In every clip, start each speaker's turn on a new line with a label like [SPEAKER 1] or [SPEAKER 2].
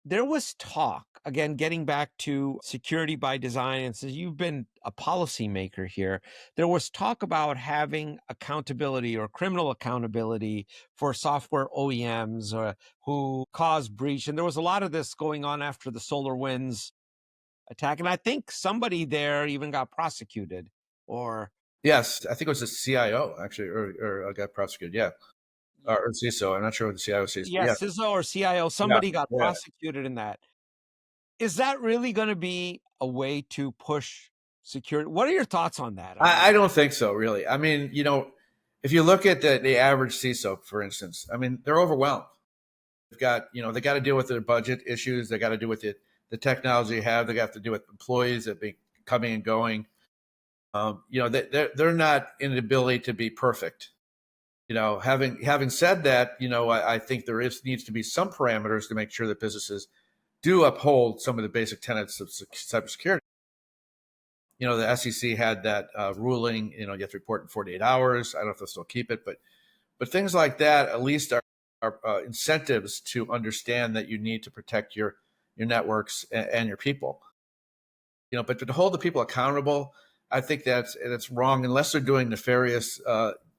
[SPEAKER 1] There was talk, again, getting back to security by design, and since you've been a policymaker here, there was talk about having accountability or criminal accountability for software OEMs who cause breach. And there was a lot of this going on after the SolarWinds attack. And I think somebody there even got prosecuted or
[SPEAKER 2] Yes, I think it was the CIO actually, or got prosecuted. Yeah, or CISO. I'm not sure what the CIO sees, but
[SPEAKER 1] yeah,
[SPEAKER 2] yeah,
[SPEAKER 1] CISO or CIO,
[SPEAKER 2] yeah,
[SPEAKER 1] somebody got
[SPEAKER 2] yeah.
[SPEAKER 1] prosecuted in that. Is that really going to be a way to push security? What are your thoughts on that? I
[SPEAKER 2] I
[SPEAKER 1] mean,
[SPEAKER 2] don't think so, really. I mean, if you look at the average CISO, for instance, I mean, they're overwhelmed. They've got, they got to deal with their budget issues. They got to deal with the technology they have. They got to deal with employees that be coming and going. They're not in the ability to be perfect. Having said that, I think there needs to be some parameters to make sure that businesses do uphold some of the basic tenets of cybersecurity. The SEC had that ruling. You have to report in 48 hours. I don't know if they'll still keep it, but things like that at least are incentives to understand that you need to protect your networks and your people. But to hold the people accountable, I think that's wrong unless they're doing nefarious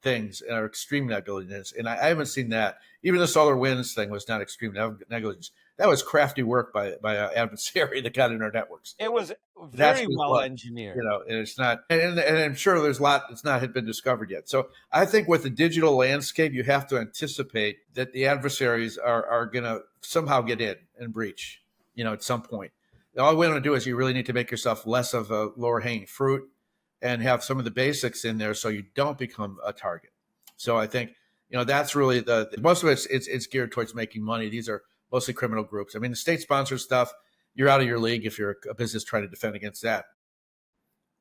[SPEAKER 2] things and are extreme negligence. And I haven't seen that. Even the SolarWinds thing was not extreme negligence. That was crafty work by an adversary that got in our networks.
[SPEAKER 1] it was
[SPEAKER 2] That's
[SPEAKER 1] very
[SPEAKER 2] what it
[SPEAKER 1] well
[SPEAKER 2] was.
[SPEAKER 1] engineered.
[SPEAKER 2] And it's not, and I'm sure there's a lot that's not had been discovered yet. So I think with the digital landscape, you have to anticipate that the adversaries are going to somehow get in and breach, at some point. All we want to do is you really need to make yourself less of a lower hanging fruit and have some of the basics in there so you don't become a target. So I think, that's really most of it's geared towards making money. These are mostly criminal groups. I mean, the state sponsored stuff, you're out of your league if you're a business trying to defend against that.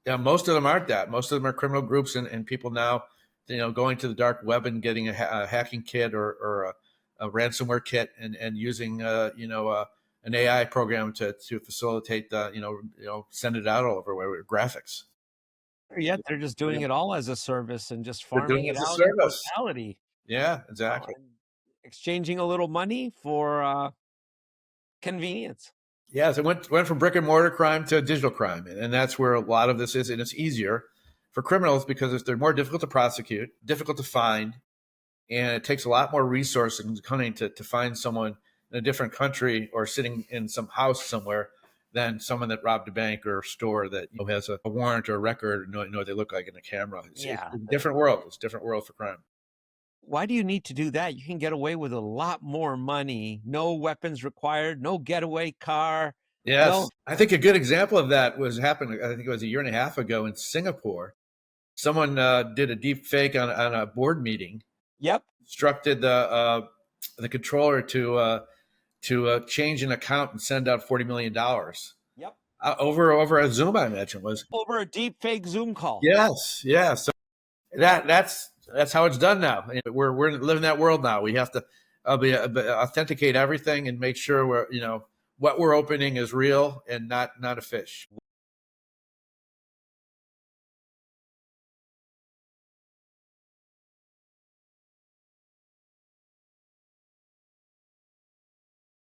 [SPEAKER 2] Yeah, most of them aren't that. Most of them are criminal groups and people now, going to the dark web and getting a hacking kit or a ransomware kit and using, an AI program to facilitate send it out all over where graphics.
[SPEAKER 1] Yet they're just doing it all as a service and just
[SPEAKER 2] They're doing
[SPEAKER 1] farming
[SPEAKER 2] it
[SPEAKER 1] it
[SPEAKER 2] as a
[SPEAKER 1] out in
[SPEAKER 2] service.
[SPEAKER 1] totality,
[SPEAKER 2] Yeah, exactly.
[SPEAKER 1] and exchanging a little money for convenience.
[SPEAKER 2] Yes, it went from brick and mortar crime to digital crime, and that's where a lot of this is, and it's easier for criminals because they're more difficult to prosecute, difficult to find, and it takes a lot more resource and cunning to find someone in a different country or sitting in some house somewhere than someone that robbed a bank or a store that has a warrant or a record or know what they look like in a camera. It's
[SPEAKER 1] Yeah.
[SPEAKER 2] a different world. It's a different world for crime.
[SPEAKER 1] Why do you need to do that? You can get away with a lot more money. No weapons required, no getaway car.
[SPEAKER 2] Yes,
[SPEAKER 1] No.
[SPEAKER 2] I think a good example of that was happened. I think it was a year and a half ago in Singapore. Someone did a deep fake on a board meeting,
[SPEAKER 1] Yep.
[SPEAKER 2] instructed the controller to change an account and send out $40 million
[SPEAKER 1] Yep.
[SPEAKER 2] over a Zoom. I imagine was
[SPEAKER 1] Over a deep fake Zoom call.
[SPEAKER 2] yes, yeah. So that's how it's done now. And we're living that world now. We have to authenticate everything and make sure what we're opening is real and not a fish.